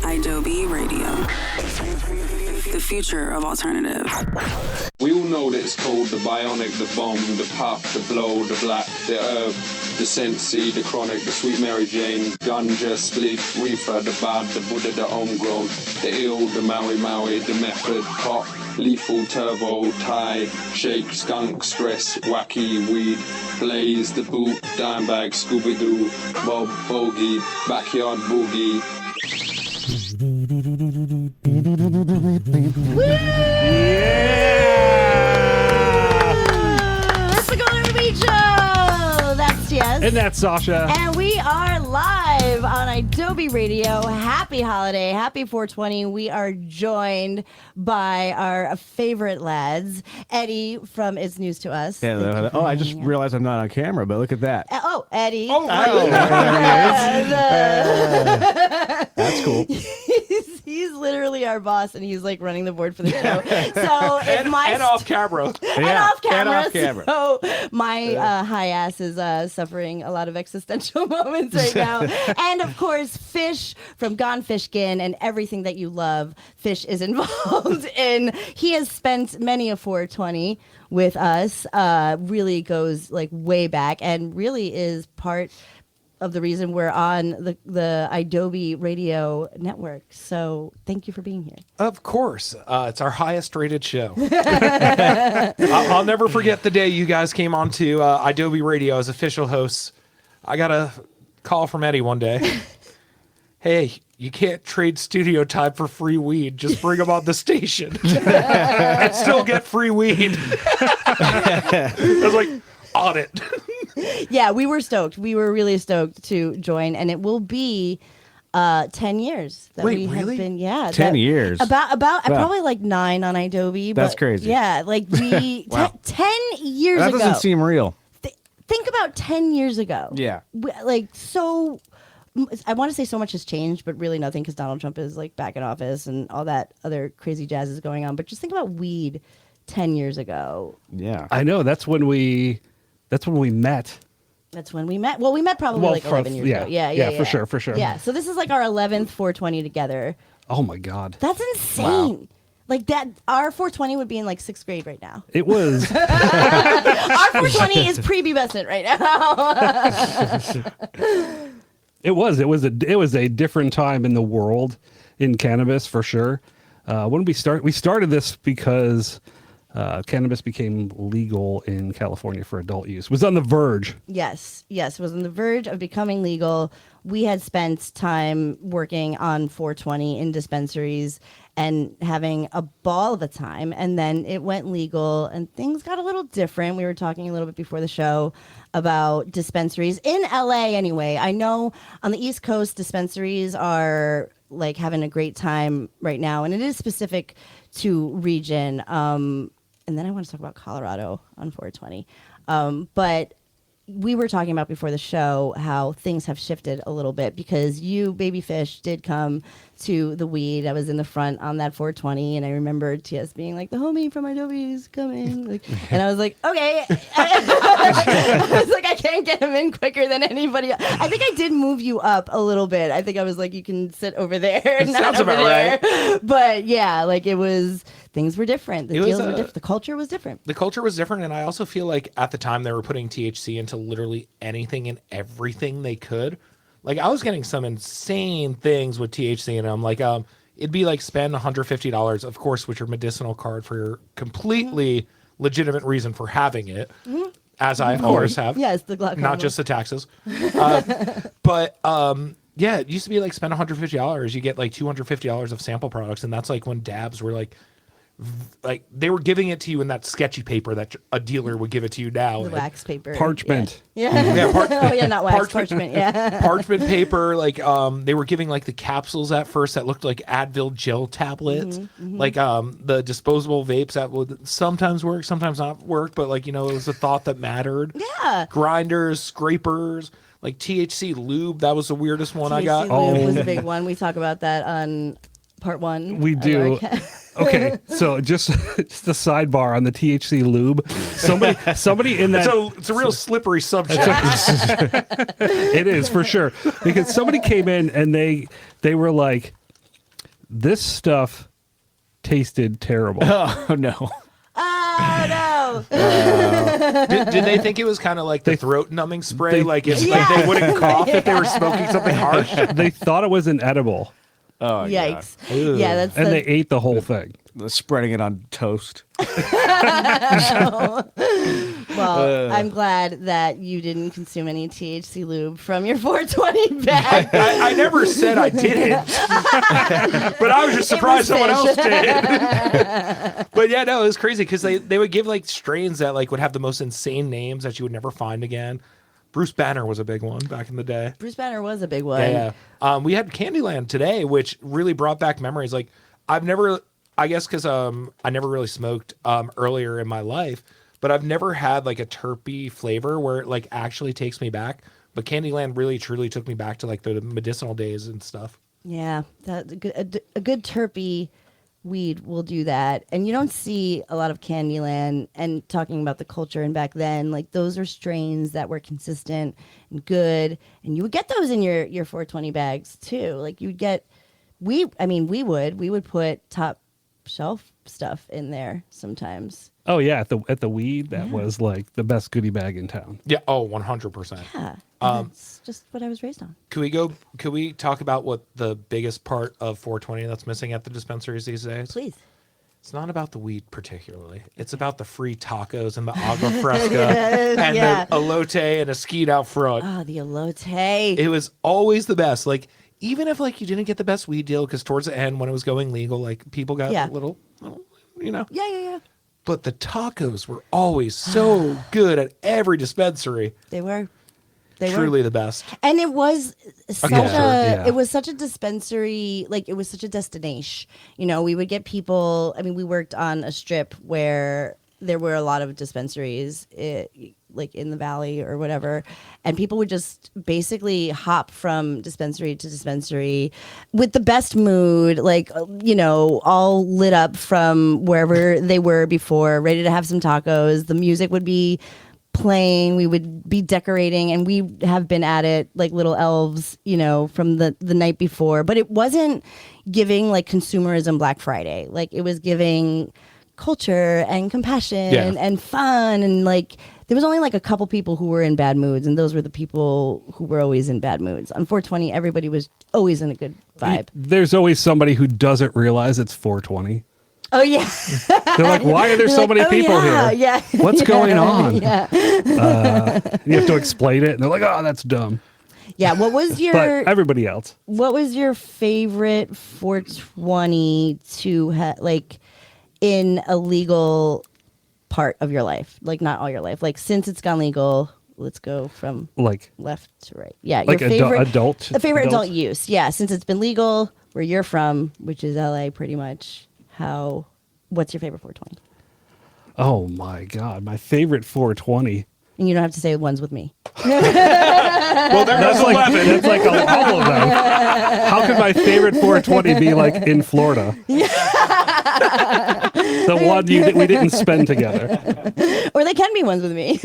idobi Radio. The future of alternative. We all know that it's called the bionic, the bomb, the puff, the blow, the black, the herb, the sensi, the chronic, the sweet Mary Jane, ganja, spliff, reefer, the bad, the Buddha, the homegrown, the ill, the Maui, the method, pop, lethal, turbo, Thai, shake, skunk, stress, wacky, weed, blaze, the boot, dime bag, Scooby-Doo, Bob, bogey, backyard boogie. It's the Gone Fishkin Show. That's Jess. And that's Sasha. And we are live on idobi Radio. Happy holiday. Happy 420. We are joined by our favorite lads, Eddie from It's News to Us. Yeah, I just realized I'm not on camera, but look at that. Eddie. That's cool. He's literally our boss, and he's like running the board for the show. So and off camera. And off camera. off camera. So my high ass is suffering a lot of existential moments right now. And of course, Fish from Gone Fishkin and everything that you love, Fish is involved in. He has spent many a 420 with us. Really goes like way back, and really is part of the reason we're on the idobi Radio network. So thank you for being here. Of course. It's our highest rated show. I'll never forget the day you guys came on to idobi Radio as official hosts. I got a call from Eddie one day. Hey, you can't trade studio time for free weed. Just bring them on the station and still get free weed. I was like, on it. Yeah, we were stoked. We were really stoked to join, and it will be 10 years that Wait, we really? have been. Yeah, 10 years. About Wow. probably like 9 on idobi. That's but crazy. Yeah, like we Wow. 10 years That ago. doesn't seem real. Think about 10 years ago. Yeah. I want to say so much has changed, but really nothing, because Donald Trump is like back in office and all that other crazy jazz is going on. But just think about weed 10 years ago. Yeah. I know. That's when we met. That's when we met. Well, we met probably like 11 years ago. Yeah, for sure. Yeah, so this is like our 11th 420 together. Oh my God. That's insane. Wow. Like that, our 420 would be in like 6th grade right now. It was. Our 420 is pre-pubescent right now. It was a different time in the world in cannabis for sure. When we started this because cannabis became legal in California for adult use. It was on the verge. Yes, it was on the verge of becoming legal. We had spent time working on 420 in dispensaries and having a ball of a time, and then it went legal and things got a little different. We were talking a little bit before the show about dispensaries in LA anyway. I know on the East Coast dispensaries are like having a great time right now, and it is specific to region. And then I want to talk about Colorado on 420. But we were talking about before the show how things have shifted a little bit, because you, Babyfish, did come to the weed. I was in the front on that 420, and I remember TS being like, the homie from idobi is coming. Like, and I was like, okay. I was like, I can't get him in quicker than anybody else. I think I did move you up a little bit. I think I was like, you can sit over there. Sounds about right. But yeah, like it was, things were different. The deals were different. The culture was different. The culture was different, and I also feel like at the time they were putting THC into literally anything and everything they could. Like I was getting some insane things with THC, and I'm like, it'd be like spend $150, of course, with your medicinal card for your completely legitimate reason for having it, as I of course have. Yes, the glaucoma. Not just the taxes. But yeah, it used to be like spend $150, you get like $250 of sample products, and that's like when dabs were like they were giving it to you in that sketchy paper that a dealer would give it to you now. The wax paper. Parchment. Yeah. Oh yeah, not wax. Parchment. Yeah. Parchment paper. Like they were giving like the capsules at first that looked like Advil gel tablets. Like the disposable vapes that would sometimes work, sometimes not work, but like, you know, it was a thought that mattered. Yeah. Grinders, scrapers, like THC lube. That was the weirdest one I got. THC lube was a big one. We talk about that on part 1. We do. Okay, so just a sidebar on the THC lube. Somebody in that. It's a real slippery subject. It is for sure, because somebody came in and they were like, This stuff tasted terrible. Oh no. Oh no! Did they think it was kind of like the throat numbing spray? they- Like it's Yeah. like they wouldn't cough if they were smoking something harsh? They thought it was inedible, Oh Yikes! Yeah, that's and the, they ate the whole thing. God. Spreading it on toast. well. I'm glad that you didn't consume any THC lube from your 420 bag. I never said I didn't, but I was just surprised someone else did. But yeah, no, it was crazy because they would give like strains that like would have the most insane names that you would never find again. Bruce Banner was a big one back in the day. Bruce Banner was a big one. Yeah. We had Candyland today, which really brought back memories. Like I've never, I guess, because I never really smoked earlier in my life, but I've never had like a terpy flavor where it like actually takes me back. But Candyland really truly took me back to like the medicinal days and stuff. Yeah, that a good terpy weed will do that. And you don't see a lot of Candyland. And talking about the culture and back then, like those are strains that were consistent and good. And you would get those in your 420 bags too. Like you'd get, we would put top shelf stuff in there sometimes. Oh yeah, at the weed, that was like the best goodie bag in town. Yeah. Oh, 100%. Yeah, that's just what I was raised on. Could we talk about what the biggest part of 420 that's missing at the dispensaries these days? Please. It's not about the weed particularly. It's about the free tacos and the agua fresca and yeah. the elote and a skeet out front. Oh, the elote. It was always the best. Like even if like you didn't get the best weed deal because towards the end when it was going legal, like people got a little, you know. Yeah. But the tacos were always so good at every dispensary. They were. Truly the best. And it was such yeah. it was such a dispensary, like it was such a destination. You know, we would get people. I mean, we worked on a strip where there were a lot of dispensaries, like in the valley or whatever, and people would just basically hop from dispensary to dispensary with the best mood, like all lit up from wherever they were before, ready to have some tacos. The music would be playing, we would be decorating, and we have been at it like little elves, from the night before. But it wasn't giving like consumerism Black Friday. Like it was giving culture and compassion and fun, and like there was only like a couple people who were in bad moods, and those were the people who were always in bad moods. On 420, everybody was always in a good vibe. There's always somebody who doesn't realize it's 420. Oh yeah. They're like, why are there so many people here? Yeah. What's going on? Yeah. You have to explain it, and they're like, oh, that's dumb. Yeah. What was your But everybody else. What was your favorite 420 to like in a legal part of your life? Like not all your life. Like since it's gone legal, let's go from Like left to right. Yeah. Like your favorite adult. A favorite adult use. Yeah. Since it's been legal where you're from, which is LA pretty much. What's your favorite 420? Oh my God. My favorite 420. And you don't have to say ones with me. Well, That's like all of them. How could my favorite 420 be like in Florida? The one we didn't spend together. Or they can be ones with me.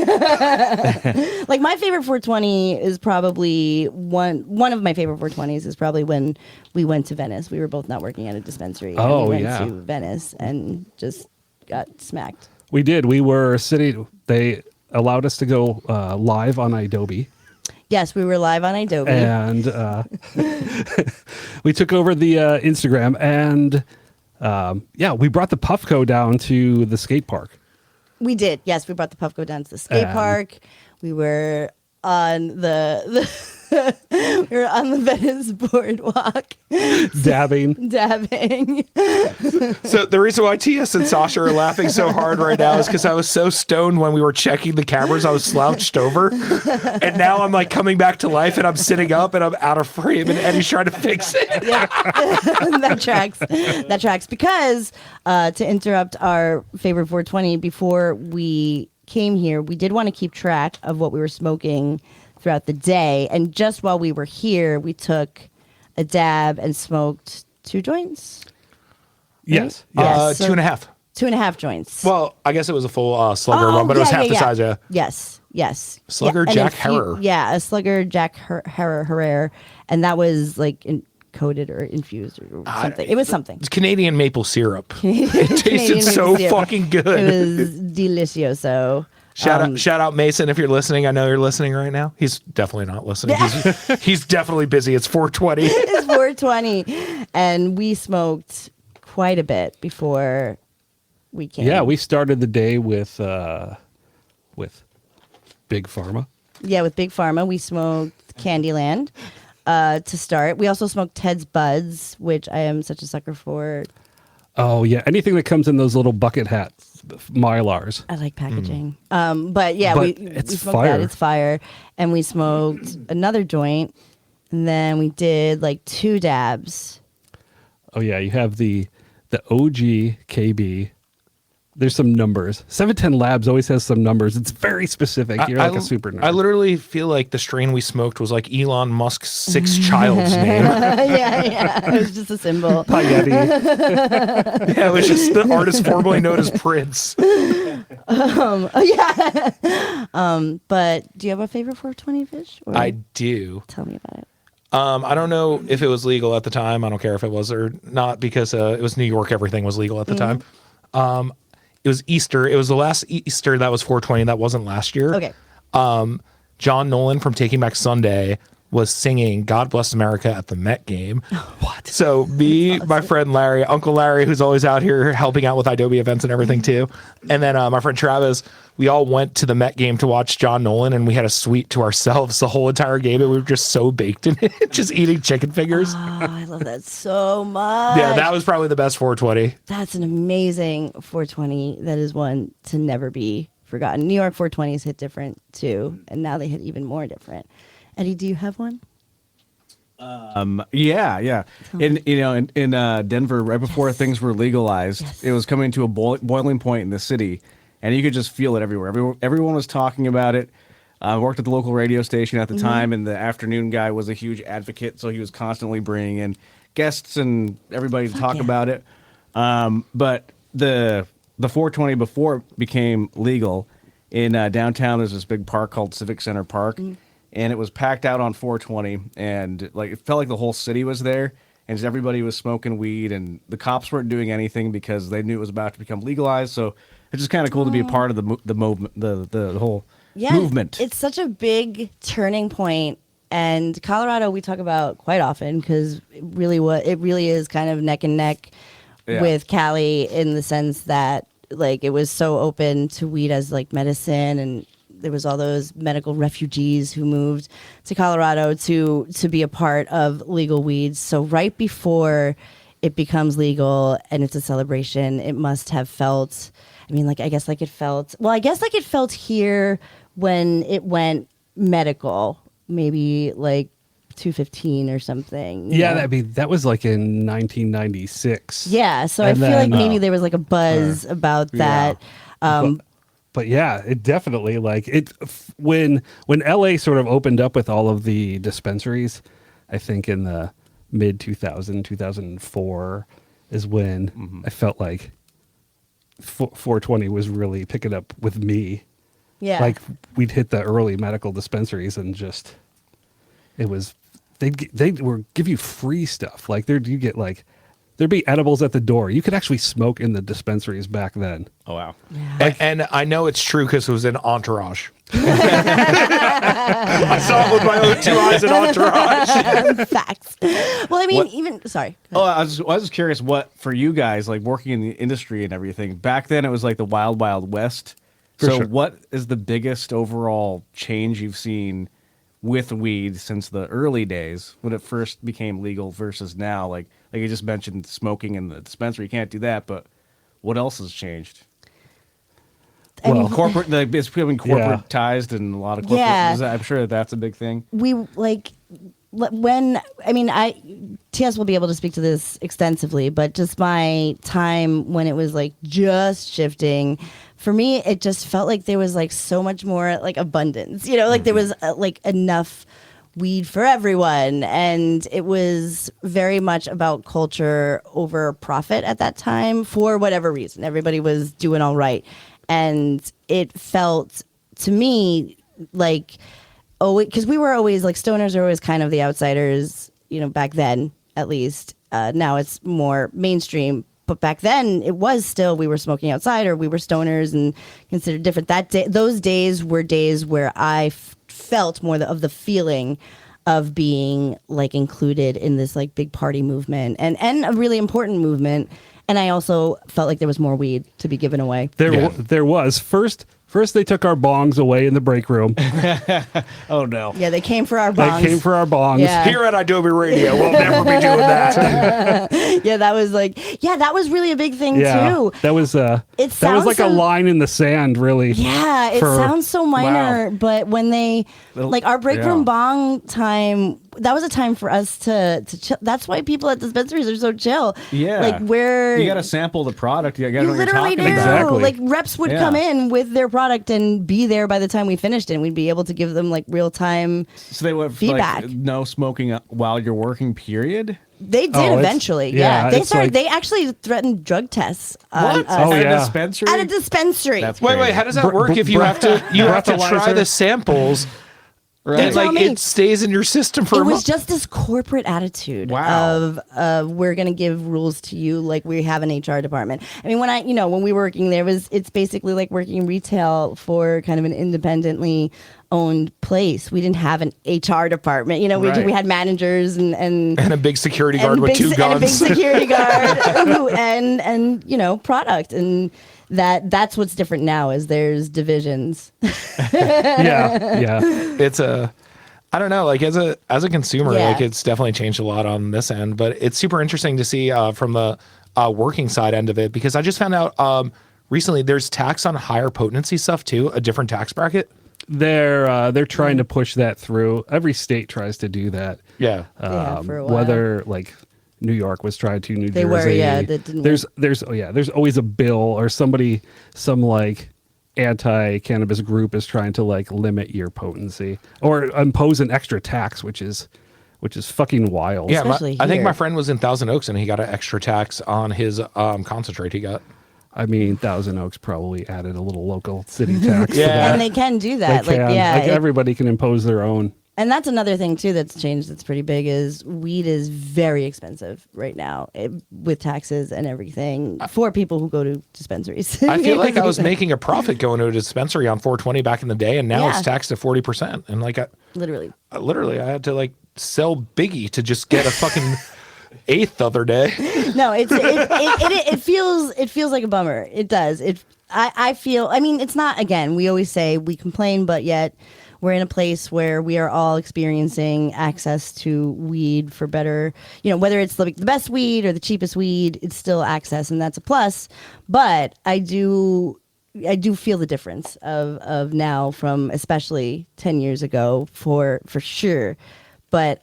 Like my favorite 420 is probably one of my favorite 420s is probably when we went to Venice. We were both not working at a dispensary. And Oh, we went yeah. to Venice and just got smacked. We did. We were sitting. They allowed us to go live on idobi. Yes, we were live on idobi. And we took over the Instagram, and we brought the Puffco down to the skate park. We did. Yes, we brought the Puffco down to the skate park. We were on the we were on the Venice boardwalk Dabbing. So the reason why TS and Sasha are laughing so hard right now is because I was so stoned when we were checking the cameras. I was slouched over, and now I'm like coming back to life, and I'm sitting up, and I'm out of frame, and Eddie's trying to fix it. Yeah, that tracks. That tracks. Because to interrupt our favorite 420, before we came here, we did want to keep track of what we were smoking throughout the day. And just while we were here, we took a dab and smoked 2 joints. Yes. Yes. So 2.5. 2.5 joints. Well, I guess it was a full slugger one, but it was half the size. Yeah. Yes. Slugger and Jack a few- Herrer. Yeah, a slugger Jack Herrer. And that was like coated or infused or something. It was something. It's Canadian maple syrup. It tasted Canadian so maple syrup. fucking good. It was delicioso. Shout out Mason if you're listening. I know you're listening right now. He's definitely not listening. He's definitely busy. It's 4:20. It's 4:20, and we smoked quite a bit before we came. Yeah, we started the day with Big Pharma. Yeah, with Big Pharma, we smoked Candyland to start. We also smoked Ted's Buds, which I am such a sucker for. Oh yeah, anything that comes in those little bucket hats, Mylars. I like packaging. But yeah, But we it's smoked fire. that. It's fire. And we smoked another joint, and then we did like 2 dabs. Oh yeah, you have the OG KB. There's some numbers. 710 Labs always has some numbers. It's very specific. You're like a super nerd. I literally feel like the strain we smoked was like Elon Musk's 6th child's name. Yeah. It was just a symbol. Yeti. Yeah, it was just the artist formerly known as Prince. But do you have a favorite 420 fish? Or I do. tell me about it. I don't know if it was legal at the time. I don't care if it was or not because it was New York. Everything was legal at the time. It was Easter. It was the last Easter that was 420. That wasn't last year. Okay. John Nolan from Taking Back Sunday was singing God Bless America at the Met game. What? So me, my friend Larry, Uncle Larry, who's always out here helping out with idobi events and everything too. And then my friend Travis, we all went to the Met game to watch John Nolan and we had a suite to ourselves the whole entire game. And we were just so baked in it, just eating chicken fingers. Oh, I love that so much. Yeah, that was probably the best 420. That's an amazing 420. That is one to never be forgotten. New York 420s hit different too, and now they hit even more different. Eddie, do you have one? Yeah. In Denver, right before things were legalized, it was coming to a boiling point in the city, and you could just feel it everywhere. Everyone was talking about it. I worked at the local radio station at the time, and the afternoon guy was a huge advocate, so he was constantly bringing in guests and everybody to talk about it. But the 420 before it became legal in downtown, there's this big park called Civic Center Park. And it was packed out on 420, and like it felt like the whole city was there, and just everybody was smoking weed, and the cops weren't doing anything because they knew it was about to become legalized. So it's just kind of cool to be a part of the movement, the whole movement. It's such a big turning point, and Colorado we talk about quite often because it really is kind of neck and neck with Cali in the sense that like it was so open to weed as like medicine, and there was all those medical refugees who moved to Colorado to be a part of legal weeds. So right before it becomes legal and it's a celebration, it must have felt, I guess it felt here when it went medical, maybe like 215 or something. Yeah, that was like in 1996. Yeah, so And I feel like then, maybe there was like a buzz about that. But yeah, it definitely when LA sort of opened up with all of the dispensaries, I think in the mid 2004 is when I felt like 420 was really picking up with me. Yeah. Like we'd hit the early medical dispensaries and just they were give you free stuff. Like there'd be edibles at the door. You could actually smoke in the dispensaries back then. Oh wow! And I know it's true because it was in Entourage. I saw it with my own 2 eyes in Entourage. Facts. Well, sorry. Oh, I was just curious what for you guys like working in the industry and everything. Back then, it was like the wild, wild west. Sure. What is the biggest overall change you've seen with weed since the early days when it first became legal versus now? Like you just mentioned smoking in the dispensary, you can't do that, but what else has changed? Corporate, it's becoming corporatized and a lot of corporate. Yeah. I'm sure that's a big thing. TS will be able to speak to this extensively, but just my time when it was like just shifting, for me, it just felt like there was like so much more like abundance, there was like enough weed for everyone. And it was very much about culture over profit at that time for whatever reason. Everybody was doing all right. And it felt to me like, because we were always like stoners are always kind of the outsiders, back then. at least. Now it's more mainstream. But back then, it was still, we were smoking outside or we were stoners and considered different. Those days were days where I felt more of the feeling of being like included in this like big party movement and a really important movement. And I also felt like there was more weed to be given away. There was. First, they took our bongs away in the break room. Oh no. Yeah, they came for our bongs. They came for our bongs. Yeah. Here at Idobi Radio, we'll never be doing that. Yeah, that was like, that was really a big thing too. That was that was like a line in the sand, really. Yeah, it sounds so minor, but when they like our break room bong time, that was a time for us to chill. That's why people at dispensaries are so chill. Yeah, like where you got to sample the product. You got to know what you're literally talking do. about. Exactly. Like reps would come in with their product and be there by the time we finished it. And we'd be able to give them like real time. So they would feedback. Like, no smoking while you're working. Period. They did eventually. Yeah, they started. They actually threatened drug tests. What? At a dispensary? At a dispensary. That's Wait, crazy. how does that work? If you have to try the samples, and like it stays in your system for it a was month. just this corporate attitude Wow. of we're going to give rules to you like we have an HR department. I mean, when we were working there, it's basically like working retail for kind of an independently owned place. We didn't have an HR department. We had managers and a big security guard with two guns. And a big security guard and product. And that's what's different now is there's divisions. Yeah. It's I don't know, like as a consumer, like it's definitely changed a lot on this end, but it's super interesting to see from the working side end of it, because I just found out recently there's tax on higher potency stuff too, a different tax bracket. They're trying to push that through. Every state tries to do that. Yeah. For a while. Whether like New York was trying to, New Jersey. They were, that didn't there's always a bill or some like anti-cannabis group is trying to like limit your potency or impose an extra tax, which is fucking wild. Yeah, Especially I think here. my friend was in Thousand Oaks and he got an extra tax on his concentrate he got. I mean, Thousand Oaks probably added a little local city tax. to Yeah. that. And they can do that. They can. Everybody can impose their own. And that's another thing too that's changed that's pretty big is weed is very expensive right now with taxes and everything for people who go to dispensaries. I feel like I was making a profit going to a dispensary on 420 back in the day, and now it's taxed at 40%. And like literally I had to like sell Biggie to just get a fucking eighth the other day. No, it feels like a bummer. It does. I feel, I mean, it's not, again, we always say we complain, but yet we're in a place where we are all experiencing access to weed for better, whether it's the best weed or the cheapest weed, it's still access, and that's a plus. But I do feel the difference of now from especially 10 years ago for sure. But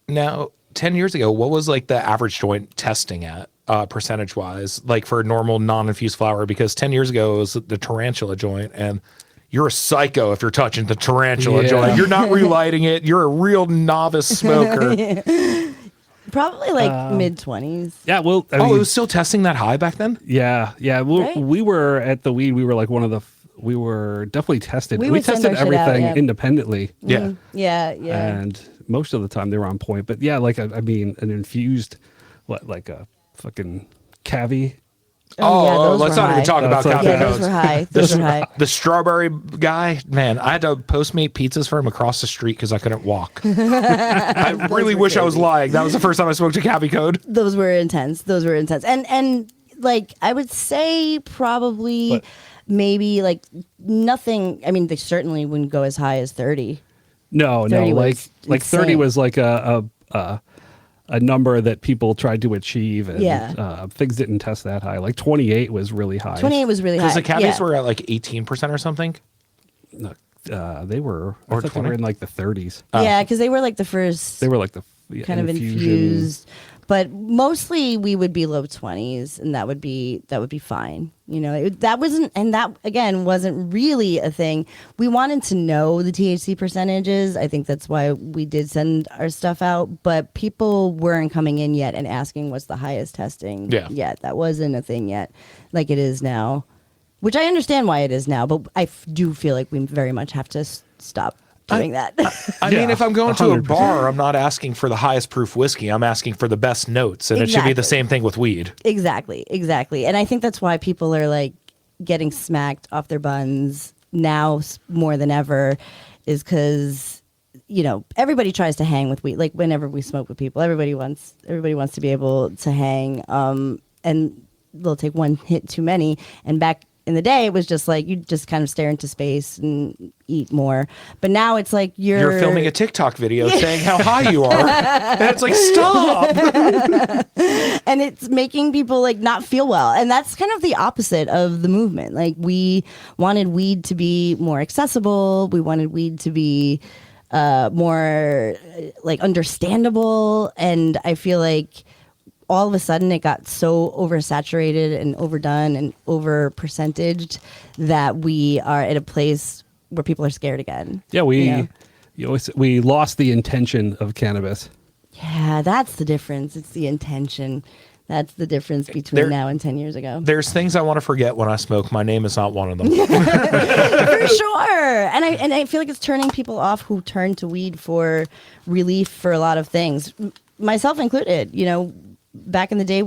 Now, 10 years ago, what was like the average joint testing at percentage wise, like for a normal non-infused flower? Because 10 years ago it was the tarantula joint, and you're a psycho if you're touching the tarantula joint. You're not relighting it. You're a real novice smoker. probably like mid-20s. Yeah, well, I It mean, was still testing that high back then? yeah. Right. We were at the weed. We were like we were definitely tested. We We would send tested our shit out, everything yeah. independently. Yeah. Yeah. And most of the time they were on point. But yeah, like I mean, an infused, like a fucking cavi. those let's were not even high. talk about That's coffee okay. Yeah, those notes. were high. Those were high. The strawberry guy, man, I had to Postmate pizzas for him across the street because I couldn't walk. I really wish I was lying. That was the first time I smoked a Cavi Code. Those were intense. And like I would say probably maybe like nothing. I mean, they certainly wouldn't go as high as 30. No, 30 was like 30 insane. was like a number that people tried to achieve, and things didn't test that high. Like 28 was really high. 28 was really high. Because the Cavis yeah. were at like 18% or something. They were. I Or thought they were 20? in like the 30s. Yeah, because they were like the first They were like the kind of infusion. infused. But mostly we would be low 20s, and that would be fine. That wasn't, and that again wasn't really a thing. We wanted to know the THC percentages. I think that's why we did send our stuff out. But people weren't coming in yet and asking what's the highest testing yet. That wasn't a thing yet, like it is now. Which I understand why it is now, but I do feel like we very much have to stop. doing that. I mean, Yeah, if I'm going to a 100%. bar, I'm not asking for the highest proof whiskey. I'm asking for the best notes, and it should be the Exactly. same thing with weed. Exactly. And I think that's why people are like getting smacked off their buns now more than ever, is because everybody tries to hang with weed. Like whenever we smoke with people, everybody wants to be able to hang, and they'll take one hit too many. And back in the day, it was just like you just kind of stare into space and eat more. But now it's like You're filming a TikTok video saying how high you are, and it's like, stop. and it's making people like not feel well, and that's kind of the opposite of the movement. Like we wanted weed to be more accessible, we wanted weed to be more like understandable, and I feel like all of a sudden it got so oversaturated and overdone and over percentaged that we are at a place where people are scared again. Yeah, we lost the intention of cannabis. Yeah, that's the difference. It's the intention. That's the difference between now and 10 years ago. There's things I want to forget when I smoke. My name is not one of them. For sure. And I feel like it's turning people off who turn to weed for relief for a lot of things, myself included. Back in the day,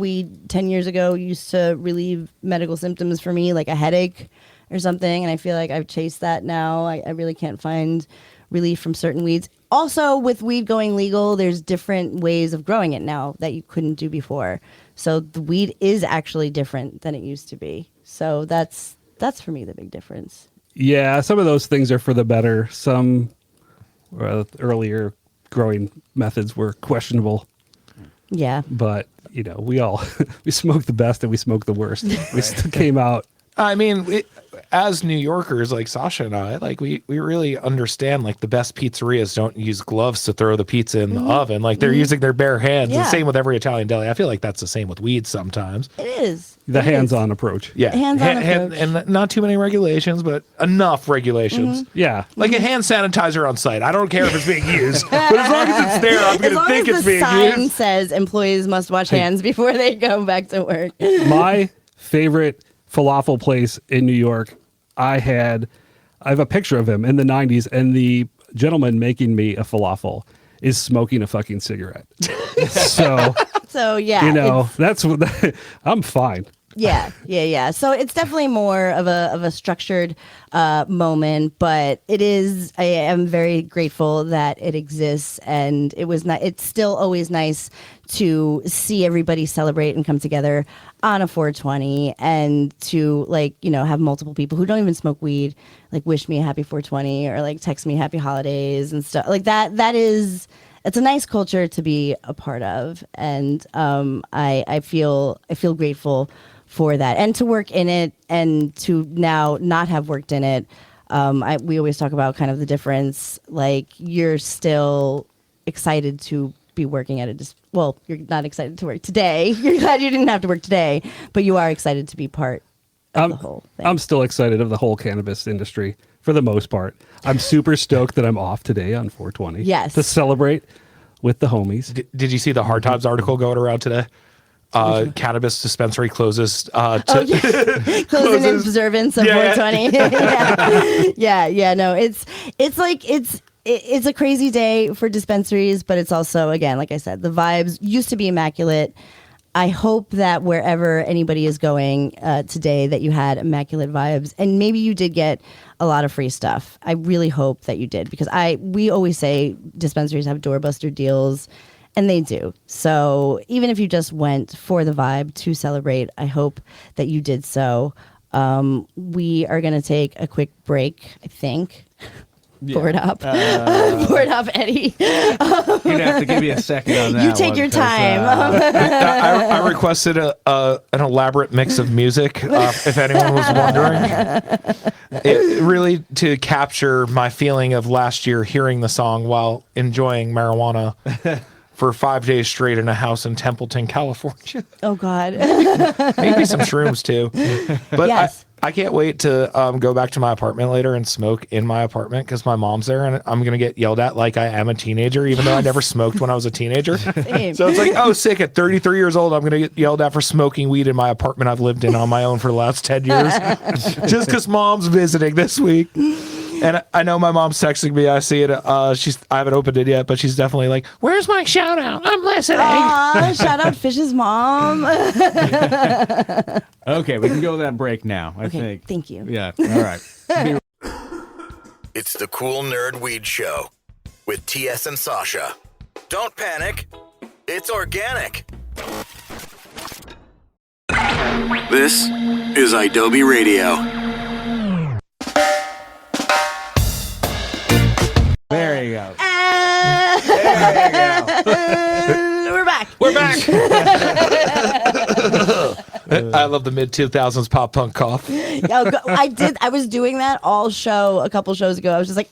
10 years ago, used to relieve medical symptoms for me, like a headache or something. And I feel like I've chased that now. I really can't find relief from certain weeds. Also, with weed going legal, there's different ways of growing it now that you couldn't do before. So the weed is actually different than it used to be. So that's for me the big difference. Yeah, some of those things are for the better. Some earlier growing methods were questionable. Yeah. But, we smoked the best and we smoked the worst. We still came out. I mean, as New Yorkers, like Sasha and I, like we really understand, like the best pizzerias don't use gloves to throw the pizza in the oven. Like they're using their bare hands. Yeah. And same with every Italian deli. I feel like that's the same with weed sometimes. It is. The It is. hands-on approach. Yeah. Hands-on approach. And not too many regulations, but enough regulations. Yeah. Like a hand sanitizer on site. I don't care if it's being used, but as long as it's there, I'm going to think it's the being sign used. says employees must wash hands before they go back to work. My favorite falafel place in New York, I have a picture of him in the 90s, and the gentleman making me a falafel is smoking a fucking cigarette. So yeah, that's what I'm fine. Yeah. So it's definitely more of a structured moment, but it is. I am very grateful that it exists, and it was not. It's still always nice to see everybody celebrate and come together on a 420, and to have multiple people who don't even smoke weed wish me a happy 420 or text me happy holidays and stuff like that. That is. It's a nice culture to be a part of, and I feel grateful for that, and to work in it, and to now not have worked in it. We always talk about kind of the difference. Like, you're still excited to be working at it. Well, you're not excited to work today. You're glad you didn't have to work today, but you are excited to be part of the whole thing. I'm still excited of the whole cannabis industry for the most part. I'm super stoked that I'm off today on 420. Yes. To celebrate with the homies. Did you see the Hard Times article going around today? Cannabis dispensary closes. Closing in observance of 420. Yeah. No, it's a crazy day for dispensaries, but it's also, again, like I said, the vibes used to be immaculate. I hope that wherever anybody is going today, that you had immaculate vibes, and maybe you did get a lot of free stuff. I really hope that you did, because we always say dispensaries have doorbuster deals, and they do. So even if you just went for the vibe to celebrate, I hope that you did so. We are going to take a quick break, I think. Yeah. Board up. Board up, Eddie. You'd have to give me a second on that. You take your time. I requested an elaborate mix of music, if anyone was wondering. It really to capture my feeling of last year hearing the song while enjoying marijuana for 5 days straight in a house in Templeton, California. Oh, God. Maybe some shrooms too. But Yes. I can't wait to go back to my apartment later and smoke in my apartment, because my mom's there, and I'm going to get yelled at like I am a teenager, even though I never smoked when I was a teenager. Same. So it's like, oh, sick, at 33 years old, I'm going to get yelled at for smoking weed in my apartment I've lived in on my own for the last 10 years. Just because mom's visiting this week. And I know my mom's texting me. I see it. I haven't opened it yet, but she's definitely like, "Where's my shout out? I'm listening." Aw, shout out Fish's mom. Okay, we can go to that break now. I Okay, think. thank you. Yeah. All right. It's the Cool Nerd Weed Show with TS and Sasha. Don't panic. It's organic. This is idobi Radio. There you go. We're back. We're back. I love the mid 2000s pop punk cough. I was doing that all show a couple shows ago. I was just like,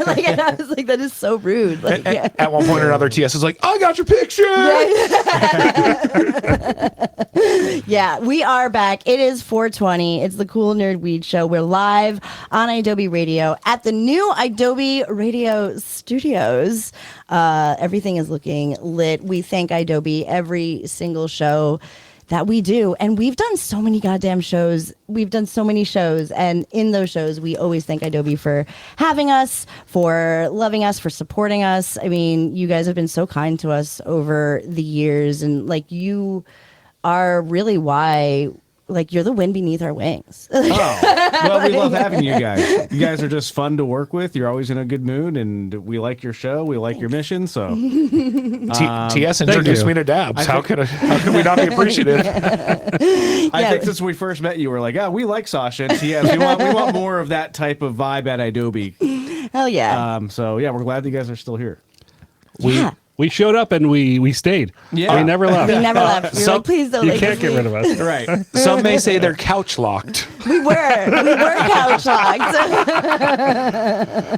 like, and I was like, that is so rude. Like, yeah. At one point or another, TS is like, "I got your picture." Yeah, we are back. It is 420. It's the Cool Nerd Weed Show. We're live on idobi Radio at the new idobi Radio Studios. Everything is looking lit. We thank idobi every single show that we do, and we've done so many goddamn shows. We've done so many shows, and in those shows we always thank idobi for having us, for loving us, for supporting us. I mean, you guys have been so kind to us over the years, and like, you are really why, like, you're the wind beneath our wings. Oh, well, we love having you guys. You guys are just fun to work with. You're always in a good mood, and we like your show. We like your mission. So, TS introduced me to Dabs. How can we not be appreciative? I think since we first met you, we're like, we like Sasha and TS. We want more of that type of vibe at idobi. Hell yeah. So yeah, we're glad that you guys are still here. We showed up and we stayed. Yeah. We never left. We never left. We were like, please don't You leave can't get rid of us. Right. Some may say they're couch locked. We were couch locked.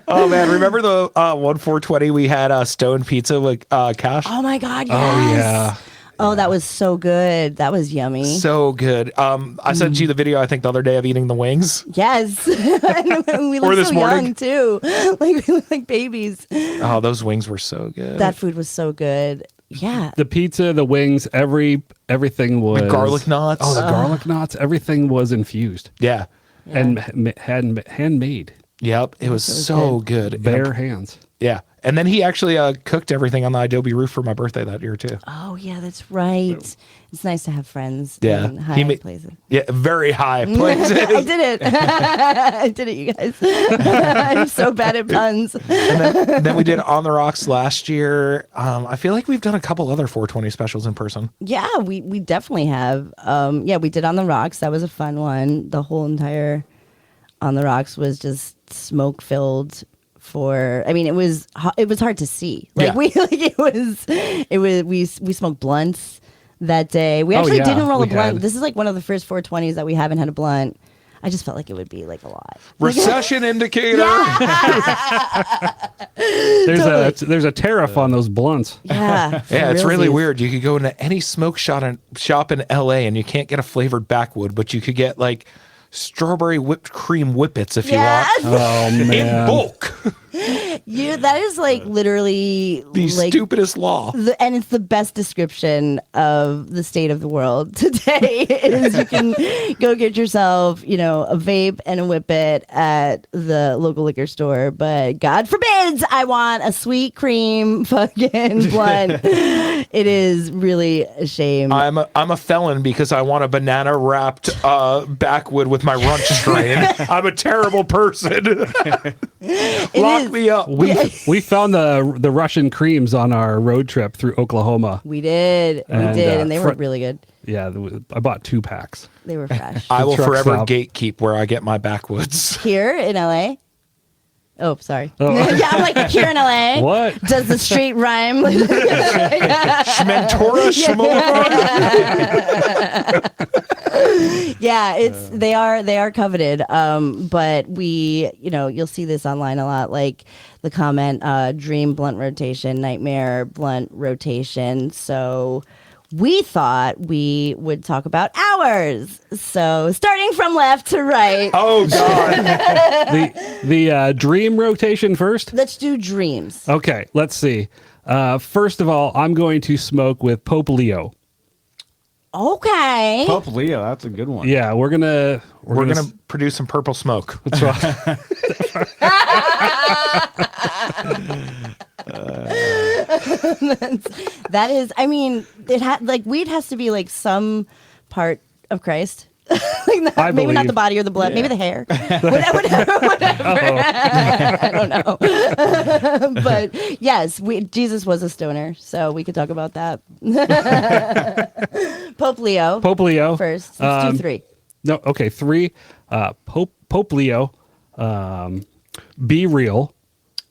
Oh man, remember the 1420 we had Stone Pizza with Cash? Oh my God, yes. Oh yeah. Oh, that was so good. That was yummy. So good. I sent you the video, I think, the other day of eating the wings. Yes. And we Or look this so morning. young too. Like, we look like babies. Oh, those wings were so good. That food was so good. Yeah. The pizza, the wings, everything was The garlic knots. Oh, the garlic knots. Everything was infused Yeah. and handmade. Yep. It was so good. Bare hands. Yeah. And then he actually cooked everything on the idobi roof for my birthday that year too. Oh yeah, that's right. It's nice to have friends Yeah. in high places. Yeah, very high places. I did it. I did it, you guys. I'm so bad at puns. And then we did On the Rocks last year. I feel like we've done a couple other 420 specials in person. Yeah, we definitely have. Yeah, we did On the Rocks. That was a fun one. The whole entire On the Rocks was just smoke filled. I mean, it was hard to see. Like, yeah. we smoked blunts that day. We actually didn't roll a blunt. This is like one of the first 420s that we haven't had a blunt. I just felt like it would be like a lot. Recession indicator. There's a tariff on those blunts. Yeah. Yeah, it's really realsies. weird. You could go into any smoke shop in LA and you can't get a flavored backwood, but you could get like strawberry whipped cream whippets if you want. Oh man. In bulk. That is like literally The like stupidest law. and it's the best description of the state of the world today. Is you can go get yourself, a vape and a whippet at the local liquor store, but God forbids I want a sweet cream fucking blunt. It is really a shame. I'm a felon because I want a banana wrapped backwood with my runch strain. I'm a terrible person. Lock me up. We found the Russian creams on our road trip through Oklahoma. We did, And, and they were really good. Yeah, I bought 2 packs. They were fresh. I will truck forever stop. gatekeep where I get my backwoods. Here in LA. Oh, sorry. Oh. Yeah, I'm like, here in LA. What? Does the street rhyme? Schmentora, Yeah, they are coveted. But you'll see this online a lot, like the comment, dream blunt rotation, nightmare blunt rotation. So we thought we would talk about ours. So starting from left to right. Oh God. The dream rotation first. Let's do dreams. Okay, let's see. First of all, I'm going to smoke with Pope Leo. Okay. Pope Leo, that's a good one. Yeah, we're gonna produce some purple smoke. That's right. That is, I mean, it weed has to be like some part of Christ. I maybe not believe. the body or the blood, maybe the hair. whatever. I don't know. But yes, Jesus was a stoner, so we could talk about that. Pope Leo. Pope Leo First. Let's do 3. No, okay, 3. Pope Leo. Be Real.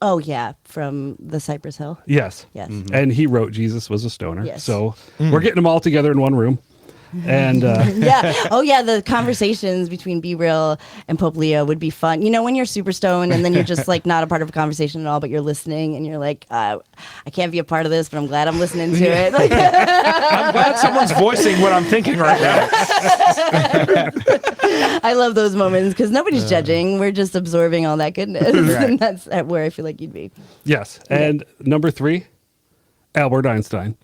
Oh, yeah, from the Cypress Hill. Yes. Yes. And he wrote Jesus was a stoner. Yes. So we're getting them all together in one room. And Yeah. Oh, yeah. The conversations between Be Real and Pope Leo would be fun. You know, when you're super stoned and then you're just like not a part of a conversation at all, but you're listening and you're like, I can't be a part of this, but I'm glad I'm listening to it. Like, I'm glad someone's voicing what I'm thinking right now. I love those moments because nobody's judging. We're just absorbing all that goodness. And that's where I feel like you'd be. yes. And number 3, Albert Einstein.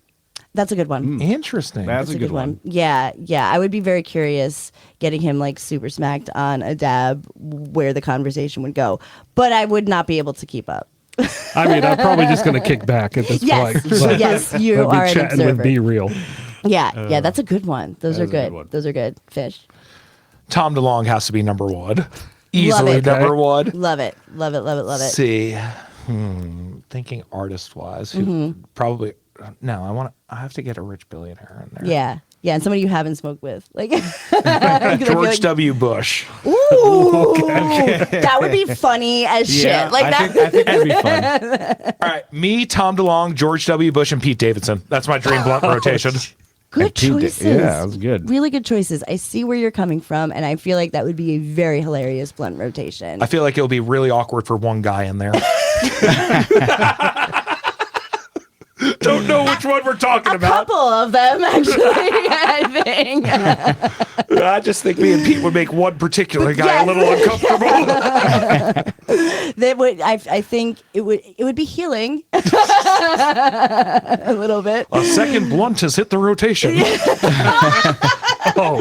That's a good one. Interesting. That's a good one. Yeah, yeah. I would be very curious getting him like super smacked on a dab where the conversation would go, but I would not be able to keep up. I mean, I'm probably just going to kick back at this Yes, point. but yes, you I'll be are an chatting observer. with Be Real. Yeah, yeah. That's a good one. Those are is a good good. one. Those are good. Fish. Tom DeLonge has to be number 1. Easily it. number 1. Love it. Love it. Love it. Love it. See, thinking artist wise, who probably I have to get a rich billionaire in there. Yeah, yeah. And somebody you haven't smoked with, like I feel George like- W. Bush. Ooh, that would be funny as shit. Like I that. think that'd be fun. All right, me, Tom DeLonge, George W. Bush, and Pete Davidson. That's my dream blunt rotation. Good Pete did- choices. yeah, that was good. Really good choices. I see where you're coming from, and I feel like that would be a very hilarious blunt rotation. I feel like it'll be really awkward for one guy in there. Don't know which one we're talking a about. couple of them, actually. I think. I just think me and Pete would make one particular guy a little uncomfortable. That would. I think it would. It would be healing a little bit. A second blunt has hit the rotation. Oh,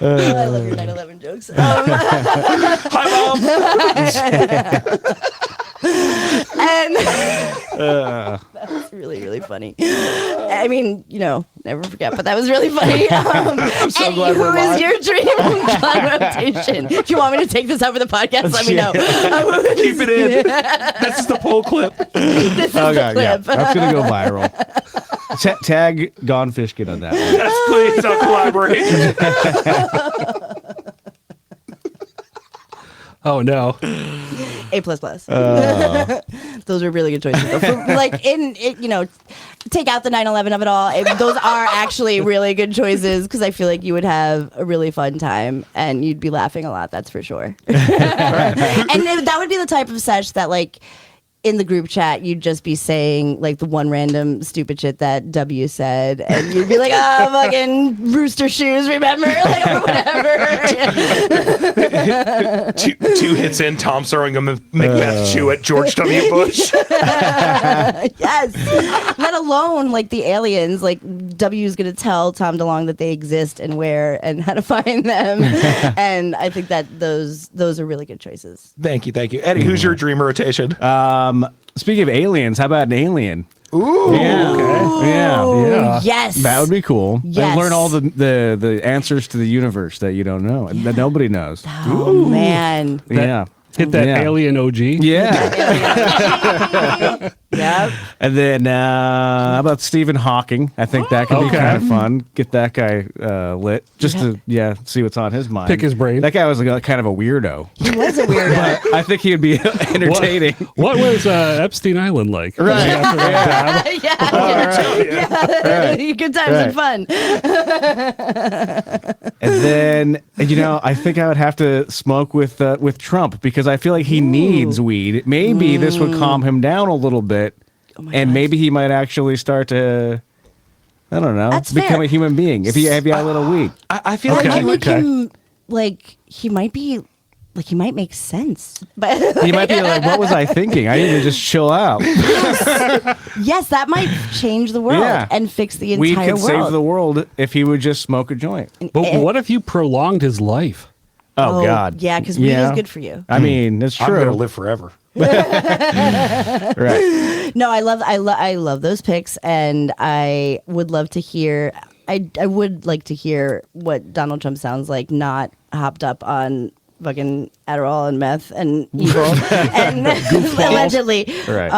I love your 9/11 jokes. Hi, Mom. And that's really, really funny. I mean, never forget, but that was really funny. I'm so glad we're who is live. your dream blunt rotation? Do you want me to take this out for the podcast? Let me know. Keep it in. This is the poll clip. This is Oh, the God, yeah. clip. That's going to go viral. Tag Gone Fishkin on that one. Yes, please, I'll collaborate. oh no. A++. Those are really good choices. Though. Take out the 9/11 of it all. Those are actually really good choices because I feel like you would have a really fun time and you'd be laughing a lot. That's for sure. And that would be the type of sesh that in the group chat, you'd just be saying the one random stupid shit that W said, and you'd be like, "Oh, fucking rooster shoes, remember?" Or whatever. Two hits in, Tom throwing a Macbeth shoe at George W. Bush. Yes. Let alone the aliens. W's gonna tell Tom DeLonge that they exist and where and how to find them. And I think that those are really good choices. Thank you. Eddie, who's your dream rotation? Speaking of aliens, how about an alien? Ooh. Yeah. Okay. Yeah. Yes. That would be cool. Yes. And learn all the answers to the universe that you don't know and that nobody knows. Oh man. Yeah. Hit that Yeah. alien OG. Yeah. Yep. And then how about Stephen Hawking? I think that could be Okay. kind of fun. Get that guy lit just to see what's on his mind. Pick his brain. That guy was kind of a weirdo. He was a weirdo. I think he would be entertaining. What was Epstein Island like? Right. After that dab? Good times and fun. And then I think I would have to smoke with Trump because I feel like he needs weed. Maybe this would calm him down a little bit, and God. maybe he might actually start to, I don't know, That's become fair. a human being if he had a little weed. I feel It like might he would. make him he might be like he might make sense. But You might be like, what was I thinking? I need to just chill out. yes, that might change the world Yeah. and fix the We entire could world. save the world if he would just smoke a joint. But what if you prolonged his life? Oh, God. Yeah, because weed is good for you. I mean, that's I'm gonna true. live forever. Right. No, I love those picks, and I would love to hear. I would like to hear what Donald Trump sounds like, not hopped up on fucking Adderall and meth and evil and allegedly. Right.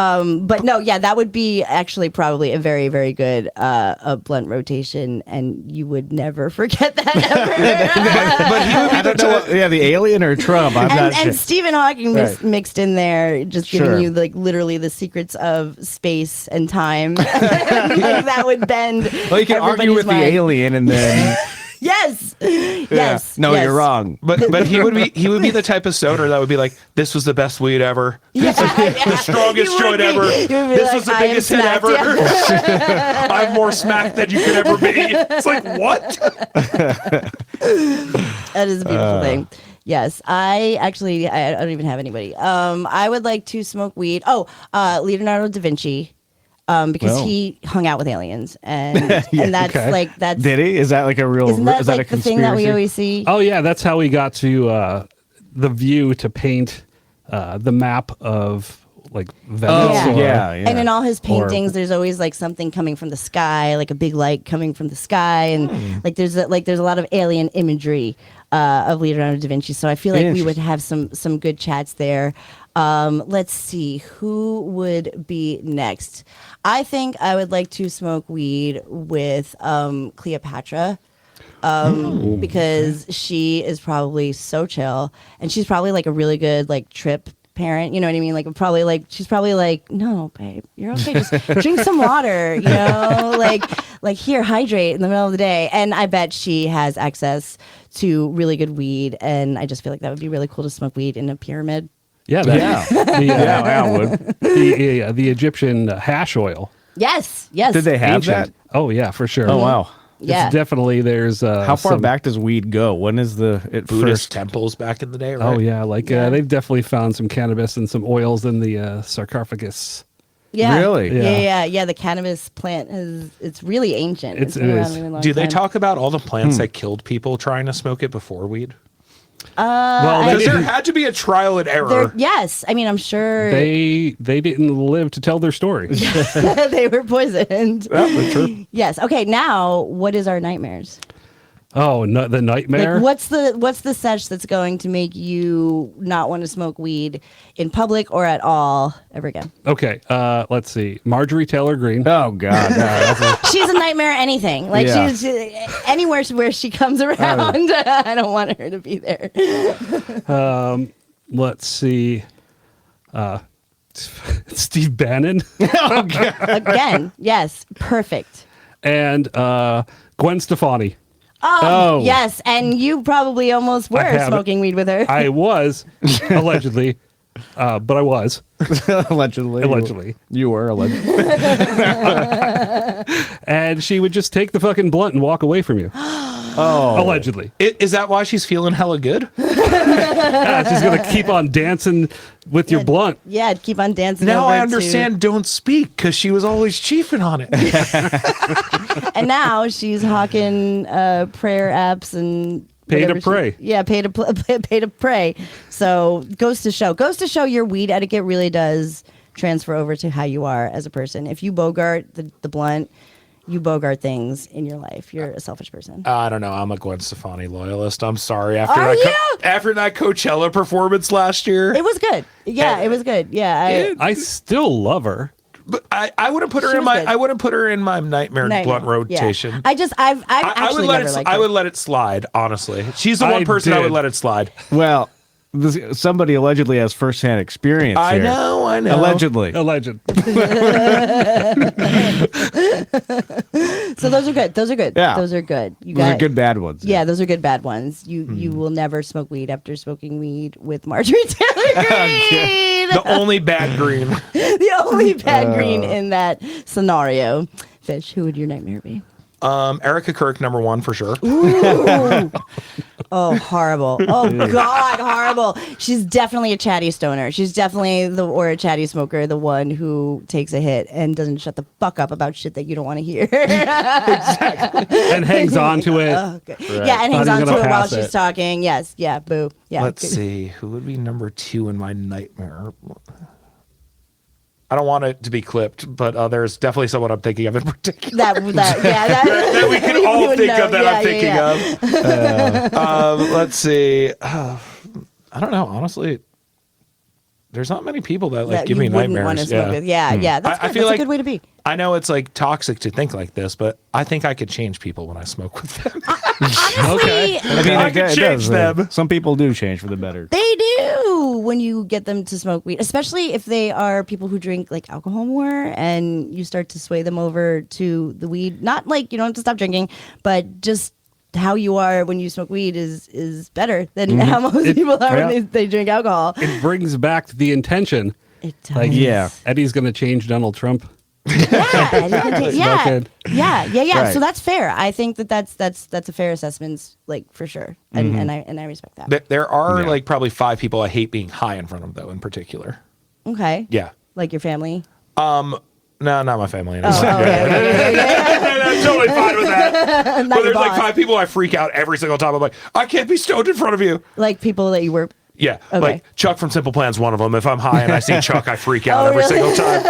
But no, yeah, that would be actually probably a very, very good a blunt rotation, and you would never forget that ever. But he would be I don't know. Yeah, the alien or Trump. I'm not sure. and Stephen Hawking Right. mixed in there, just giving Sure. you like literally the secrets of space and time. Like, that would bend. Well, you can argue everybody's with mind. the alien and then. Yes. Yes. No, yes. you're wrong. But he would be the type of stoner that would be like, this was the best weed ever. Yeah, The strongest You would joint be- ever. you would be This like, was the "I am biggest hit smacked." ever. Yeah. I'm more smacked than you could ever be. It's like, what? That is a beautiful thing. Yes, I don't even have anybody. I would like to smoke weed. Oh, Leonardo da Vinci. Because Oh. he hung out with aliens, and that's okay. like that's Did he? Is that like a real? isn't that is that like a the thing that we conspiracy? always see? Oh yeah, that's how we got to the view to paint the map of like Venice. Yeah. or- yeah. And in all his paintings, there's always like something coming from the sky, like a big light coming from the sky, and like there's a lot of alien imagery of Leonardo da Vinci. So I feel like we would have some good chats there. Let's see who would be next. I think I would like to smoke weed with Cleopatra. Because she is probably so chill, and she's probably like a really good like trip parent, you know what I mean? Like she's probably like, no, babe, you're okay. Just drink some water, you know, like here, hydrate in the middle of the day. And I bet she has access to really good weed, and I just feel like that would be really cool to smoke weed in a pyramid. Yeah, I would. the Egyptian hash oil. Yes. Did they have Ancient. that? Oh yeah, for sure. Oh wow. Yeah. It's definitely there's How far some- back does weed go? When is the Buddhist first? temples back in the day, right? Oh yeah, like they've definitely found some cannabis and some oils in the sarcophagus. Yeah. Really? Yeah. The cannabis plant it's really ancient. It been around is. a really long Do they time. talk about all the plants that killed people trying to smoke it before weed? Well, Because there had to be a trial and error. Yes, I mean I'm sure they didn't live to tell their story. they were poisoned. That's true. Yes. Okay. Now, what is our nightmares? Oh, no, the nightmare. Like, what's the sesh that's going to make you not want to smoke weed in public or at all ever again? Okay, let's see. Marjorie Taylor Greene. Oh God. No, that's a- She's a nightmare. Anything like Yeah. she's anywhere where she comes around. I don't want her to be there. Let's see. Steve Bannon Again, yes, perfect. and Gwen Stefani. Oh, yes, and you probably almost were haven't. smoking weed with her. I was allegedly, but I was allegedly. allegedly, You were allegedly. and she would just take the fucking blunt and walk away from you. Oh. Allegedly, Is that why she's feeling hella good? yeah, she's gonna keep on dancing with your blunt. Yeah, keep on dancing. Now over I to- understand don't speak because she was always chiefing on it. And now she's hawking prayer apps and Pay to whatever pray. pay to pray. So goes to show your weed etiquette really does transfer over to how you are as a person. If you bogart the blunt, you bogart things in your life. You're a selfish person. I don't know. I'm a Gwen Stefani loyalist. I'm sorry. Are you? After that Coachella performance last year, It was good. Yeah, it was good. Yeah, I still love her. but I wouldn't put her She in was my good. I wouldn't put her in my nightmare blunt yeah. rotation. I've I actually would let never it. liked I her. would let it slide. Honestly, she's the one person I would did. let it slide. Well, somebody allegedly has firsthand experience. I here. know. Allegedly. Alleged. So those are good. Those are good. Yeah. Those are good. Those are good bad ones. Yeah, those are good bad ones. You will never smoke weed after smoking weed with Marjorie Taylor Greene. The only bad green. The only bad green in that scenario. Fish, who would your nightmare be? Erica Kirk, number 1 for sure. Ooh. Oh, horrible. Oh, God, horrible. She's definitely a chatty stoner. She's definitely or a chatty smoker, the one who takes a hit and doesn't shut the fuck up about shit that you don't want to hear. And hangs on to it. Oh, yeah, and hangs Thought he on was to gonna it while pass she's it. talking. Yes, yeah, boo. Yeah. Let's see. Who would be number 2 in my nightmare? I don't want it to be clipped, but there's definitely someone I'm thinking of in particular. That That we can all would think know. of that Yeah, I'm thinking of. Let's see. I don't know. Honestly, there's not many people that that give you me wouldn't nightmares. want to smoke with. Yeah. That's, I good. feel That's like a good way to be. I know it's like toxic to think like this, but I think I could change people when I smoke with them. Honestly, I mean, I it could change does, them. Some people do change for the better. they do when you get them to smoke weed, especially if they are people who drink like alcohol more, and you start to sway them over to the weed. Not like you don't have to stop drinking, but just how you are when you smoke weed is better than how most people are when they drink alcohol. It brings back the intention. It does. Like, Yeah. Eddie's going to change Donald Trump. Yeah, and you can take- yeah, Smoking. yeah. Right. So that's fair. I think that's a fair assessment, like for sure, and I respect that. There are Yeah. like probably 5 people I hate being high in front of, though, in particular. Okay. Yeah. Like your family. No, not my family. No. Oh, okay. I'm totally fine with that. Not But your there's like boss. 5 people I freak out every single time. I'm like, I can't be stoned in front of you. Like people that you were. Yeah, Okay. like Chuck from Simple Plan's one of them. If I'm high and I see Chuck, I freak out Oh, every really? single time.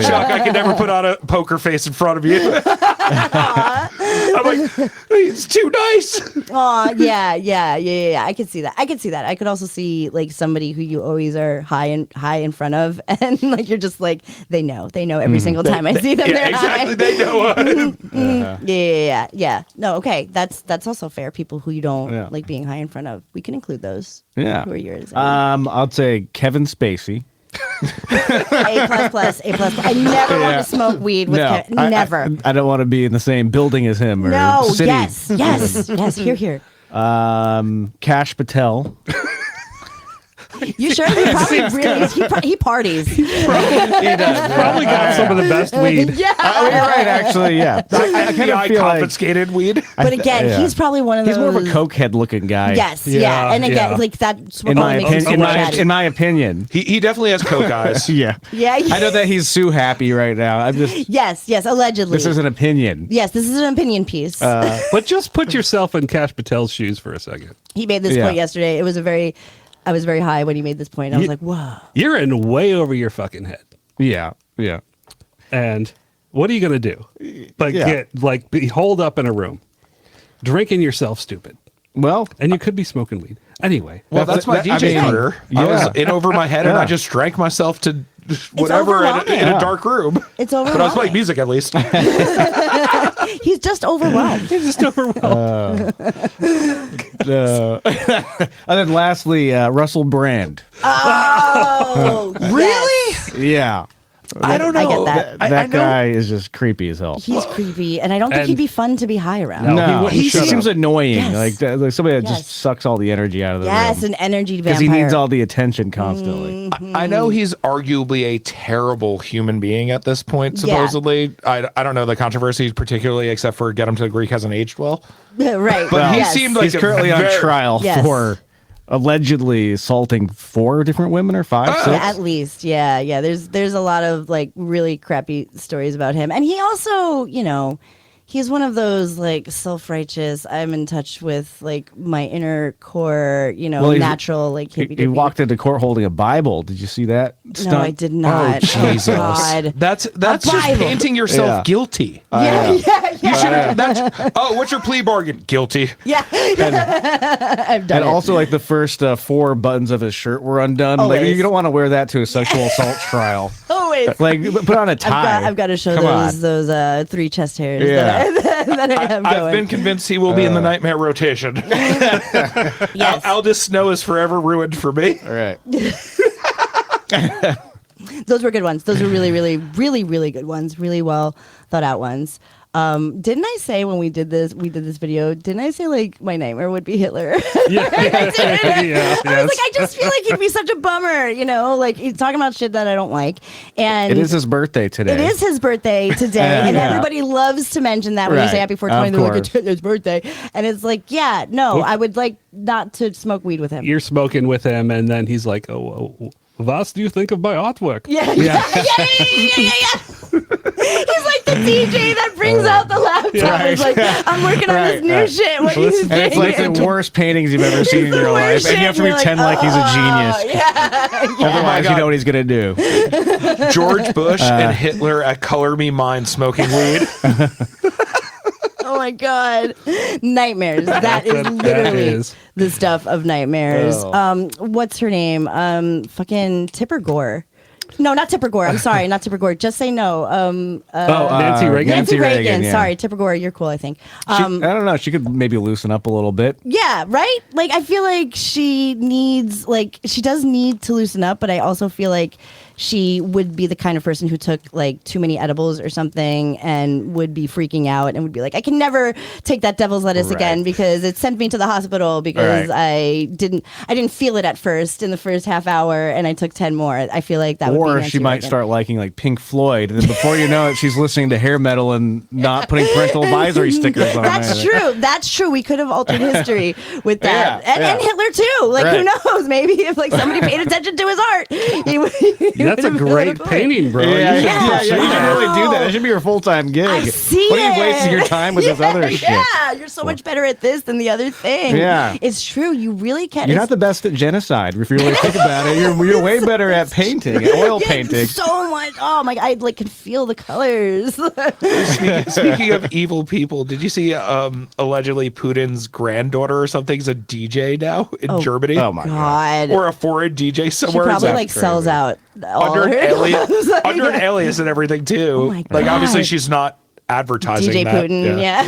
Chuck, I can never put on a poker face in front of you. I'm like, it's too nice. Oh yeah. I could see that. I could also see like somebody who you always are high in front of, and like you're just like they know every single time I see them. Yeah, they're exactly. high. They know. Yeah. No, okay. That's also fair. People who you don't Yeah. like being high in front of. We can include those. Yeah. Who are yours? I'd say Kevin Spacey. A++. I never want to smoke weed with No, Kevin. Never. I don't want to be in the same building as him or No. city. Yes. Here. Cash Patel. You sure? He probably really. He parties. Probably got some of the best weed. Yeah. You're right, actually, yeah. I kind of feel like confiscated weed. But again, yeah. he's probably one of those. he's more of a cokehead looking guy. Yes, Yeah, yeah, and again, yeah. like that's what In my, makes him so chatty. in my opinion. He definitely has coke eyes. Yeah. Yeah, I know that he's so happy right now. I'm just. Yes, allegedly. This is an opinion. Yes, this is an opinion piece. But just put yourself in Cash Patel's shoes for a second. He made this Yeah. point yesterday. I was very high when he made this point. I was like, whoa. You're in way over your fucking head. Yeah. Yeah. And what are you going to do? Like, Yeah. be holed up in a room, drinking yourself stupid. Well, And you could be smoking weed. Anyway. Well, that's my I DJ mean, career. I yeah. was in over my head, and Yeah. I just drank myself to whatever in overwhelming. a dark room. It's But I was playing overwhelming. music at least. He's just overwhelmed. He's just overwhelmed. and then lastly, Russell Brand. Oh, Really? Yeah. I don't know. I get that. That I know- guy is just creepy as hell. He's creepy, and I don't think And- he'd be fun to be high around. No. No, he he shut seems up. annoying. Yes. Like somebody that Yes. just sucks all the energy out of the Yes, room. an energy Because vampire. he needs all the attention constantly. I know he's arguably a terrible human being at this point, Yeah. supposedly. I don't know the controversies particularly, except for Get Him to the Greek hasn't aged well. Right. But he yes. seemed like He's a currently on very- trial Yes. for allegedly assaulting 4 different women or 5, 6. Yeah, at least, yeah. There's a lot of like really crappy stories about him, and he also, he's one of those like self-righteous. I'm in touch with like my inner core, Well, he's- natural like He, hippie. he walked into court holding a Bible. Did you see that? No, stunt? I did not. Oh, Jesus. God. That's just Bible. painting yourself Yeah. guilty. Yeah. You should. What's your plea bargain? Guilty. Yeah. I've done And it. also, like the first 4 buttons of his shirt were undone. Like Always. you don't want to wear that to a sexual assault trial. always. Like put on a tie. I've got to show Come on. those 3 chest hairs Yeah. that I have I've going. been convinced he will be in the nightmare rotation. Yes. Aldous Snow is forever ruined for me. All right. Those were good ones. Those were really, really, really, really good ones. Really well thought out ones. Didn't I say when we did this video, didn't I say like my nightmare would be Hitler? Yeah. I was like, I just feel like he'd be such a bummer, like he's talking about shit that I don't like. And It is his birthday today. it is his birthday today, and everybody loves to mention that when you Right. say happy 420, they're like, course. it's Hitler's birthday. And it's like, yeah, no, I would like not to smoke weed with him. You're smoking with him, and then he's like, "Oh, what do you think of my artwork?" Yeah. He's like the DJ that brings out the laptop. He's like, I'm working on this new shit. What do you think? And it's like the worst paintings you've ever seen in your life, worst and you have to shit, and pretend you're like he's a genius. Yeah. Otherwise, you know what he's gonna do. George Bush and Hitler at Color Me Mine smoking weed. Oh my God. Nightmares. That is literally is. the stuff of nightmares. Oh. What's her name? Fucking Tipper Gore. No, not Tipper Gore. I'm sorry, not Tipper Gore. Just say no. Nancy Reagan. Nancy Reagan. Reagan, yeah. Sorry, Tipper Gore. You're cool, I think. I don't know. She could maybe loosen up a little bit. Yeah, right? Like, I feel like she does need to loosen up, but I also feel like she would be the kind of person who took like too many edibles or something and would be freaking out and would be like, I can never take that devil's lettuce again because it sent me to the hospital because I didn't feel it at first in the first half hour and I took 10 more. I feel like that would be Or Nancy she might Reagan. start liking like Pink Floyd, and then before you know it, she's listening to hair metal and not putting parental advisory stickers on. That's true. That's true. We could have altered history with that, Yeah, and Hitler too. Like, who Right. knows? Maybe if like somebody paid attention to his art, he would. That's a great painting, bro. Yeah, You yeah, should you pursue should that. really do that. It should be your full-time gig. I see What are it. you wasting your time with this other shit? Yeah, you're so much better at this than the other thing. Yeah. It's true. You really can. You're not the best at genocide. If you really think about it, you're way better at painting, at oil painting. So much. Oh my God, I like can feel the colors. Speaking of evil people, did you see allegedly Putin's granddaughter or something's a DJ now in Germany? Oh my God. God. Or a foreign DJ She somewhere. probably It's like sells out all under an her alias, clothes. Like, under an alias and everything too. Oh my Like obviously God. she's not advertising DJ that. Putin. Yeah.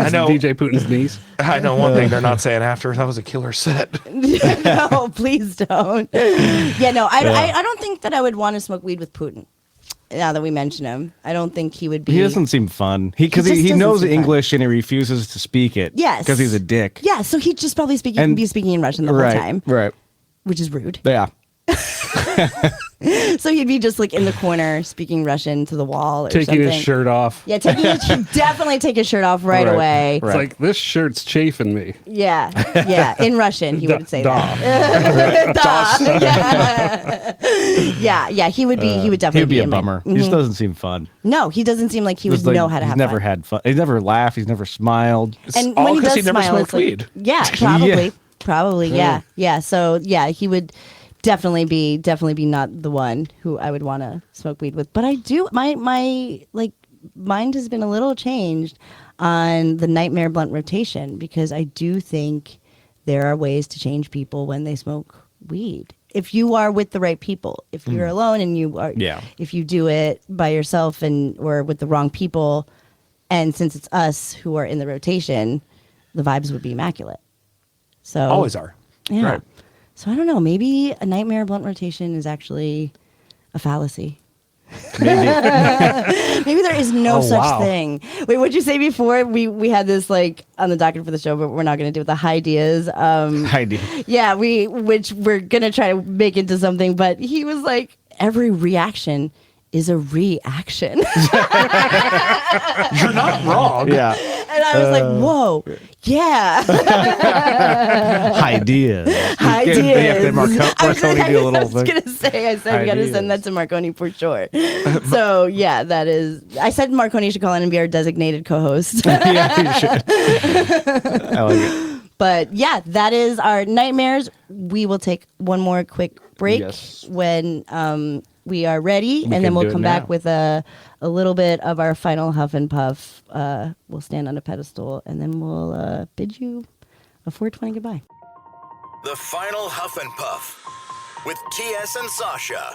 I know. DJ Putin's niece. I know one thing they're not saying after that was a killer set. No, please don't. Yeah, no, I don't think that I would want to smoke weed with Putin. Now that we mention him, I don't think he would be. He doesn't seem fun. Because just he doesn't knows seem fun. English and he refuses to speak it. Yes. Because he's a dick. Yeah, so he'd just probably And- be speaking in Russian the whole Right. time, Right. which is rude. Yeah. So he'd be just like in the corner speaking Russian to the wall or Taking something. his shirt off. Yeah, he'd definitely take his shirt off right Right. away. It's like, this shirt's chafing me. Yeah, in Russian he would say Da. that. Yeah, he would be. He would definitely He'd be a in my- bummer. He just doesn't seem fun. No, he doesn't seem like he would Just like, know how to have He's never fun. had fun. He's never laughed. He's never smiled. And all when he 'cause does he never smile, smoked it's like, weed. yeah, probably, yeah. So yeah, he would definitely be not the one who I would want to smoke weed with. But I do my like mind has been a little changed on the nightmare blunt rotation because I do think there are ways to change people when they smoke weed. If you are with the right people, if you're alone and you are, if you do it by yourself or with the wrong people, and since it's us who are in the rotation, the vibes would be immaculate. So Always are. yeah. Right. So I don't know. Maybe a nightmare blunt rotation is actually a fallacy. Maybe. Maybe there is no Oh, such wow. thing. Wait, what'd you say before? We had this like on the docket for the show, but we're not going to do it. The ideas. Idea. Yeah, which we're going to try to make into something. But he was like, every reaction is a reaction. You're not wrong. Yeah. And I was like, whoa, yeah. Ideas. Ideas. They have to Marconi do a I little was thing. gonna say, I said we gotta Ideas. send that to Marconi for sure. So yeah, that is. I said Marconi should call in and be our designated co-host. Yeah, you should. I like it. But yeah, that is our nightmares. We will take one more quick break Yes. when we are ready, and then can we'll do it come back now. with a little bit of our final huff and puff. We'll stand on a pedestal, and then we'll bid you a 420 goodbye. The final Huff and Puff with TS and Sasha.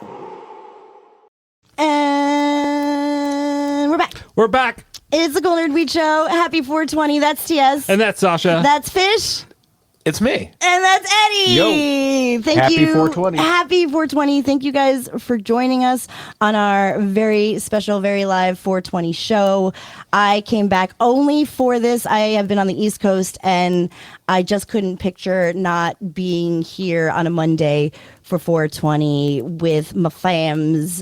And we're back. We're back. It's the Golden Weed Show. Happy 420. That's TS. And that's Sasha. That's Fish. It's me. And that's Eddie. Yo. Thank Happy you. 420. Happy 420. Thank you guys for joining us on our very special, very live 420 show. I came back only for this. I have been on the East Coast, and I just couldn't picture not being here on a Monday for 420 with my fams,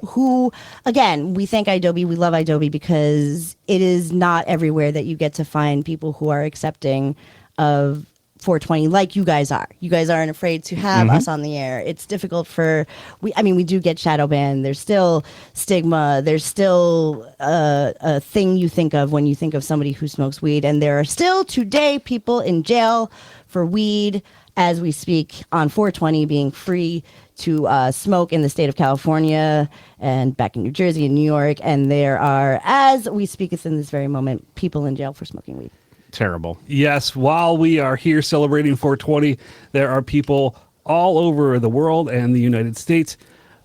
who, again, we thank idobi. We love idobi because it is not everywhere that you get to find people who are accepting of 420 like you guys are. You guys aren't afraid to have us on the air. It's difficult for we do get shadow banned. There's still stigma. There's still a thing you think of when you think of somebody who smokes weed, and there are still today people in jail for weed as we speak on 420 being free to smoke in the state of California and back in New Jersey and New York, and there are, as we speak in this very moment, people in jail for smoking weed. Terrible. Yes, while we are here celebrating 420, there are people all over the world and the United States.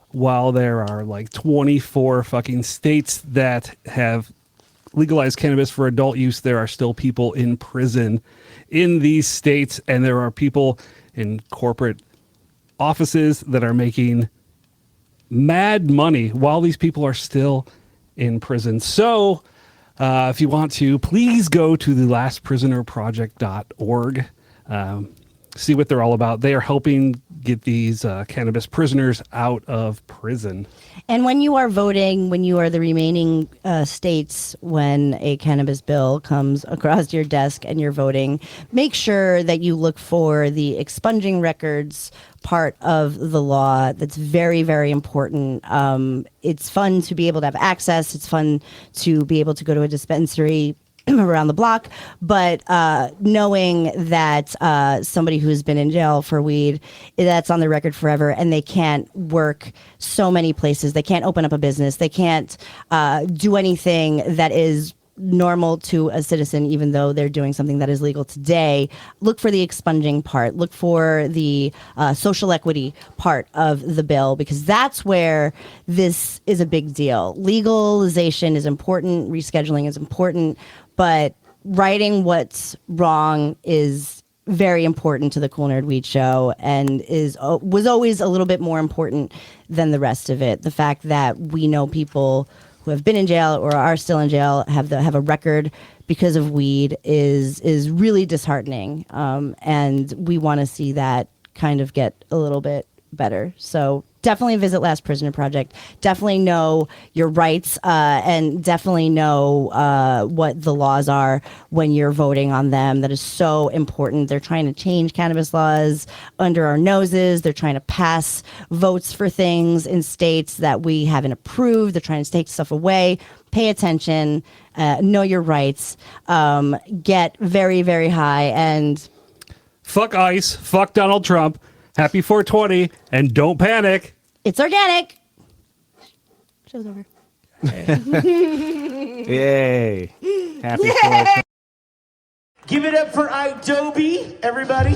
While there are like 24 fucking states that have legalized cannabis for adult use, there are still people in prison in these states, and there are people in corporate offices that are making mad money while these people are still in prison. So if you want to, please go to the lastprisonerproject.org. See what they're all about. They are helping get these cannabis prisoners out of prison. And when you are voting, when you are the remaining states, when a cannabis bill comes across your desk and you're voting, make sure that you look for the expunging records part of the law. That's very, very important. It's fun to be able to have access. It's fun to be able to go to a dispensary around the block, but knowing that somebody who's been in jail for weed, that's on the record forever, and they can't work so many places. They can't open up a business. They can't do anything that is normal to a citizen, even though they're doing something that is legal today. Look for the expunging part. Look for the social equity part of the bill, because that's where this is a big deal. Legalization is important. Rescheduling is important. But righting what's wrong is very important to the Cool Nerd Weed Show, and was always a little bit more important than the rest of it. The fact that we know people who have been in jail or are still in jail have a record because of weed is really disheartening, and we want to see that kind of get a little bit better. So definitely visit Last Prisoner Project. Definitely know your rights, and definitely know what the laws are when you're voting on them. That is so important. They're trying to change cannabis laws under our noses. They're trying to pass votes for things in states that we haven't approved. They're trying to take stuff away. Pay attention. Know your rights. Get very, very high. And fuck ICE. Fuck Donald Trump. Happy 420, and don't panic. It's organic. Show's over. Yay. Happy 420. Give it up for idobi, everybody.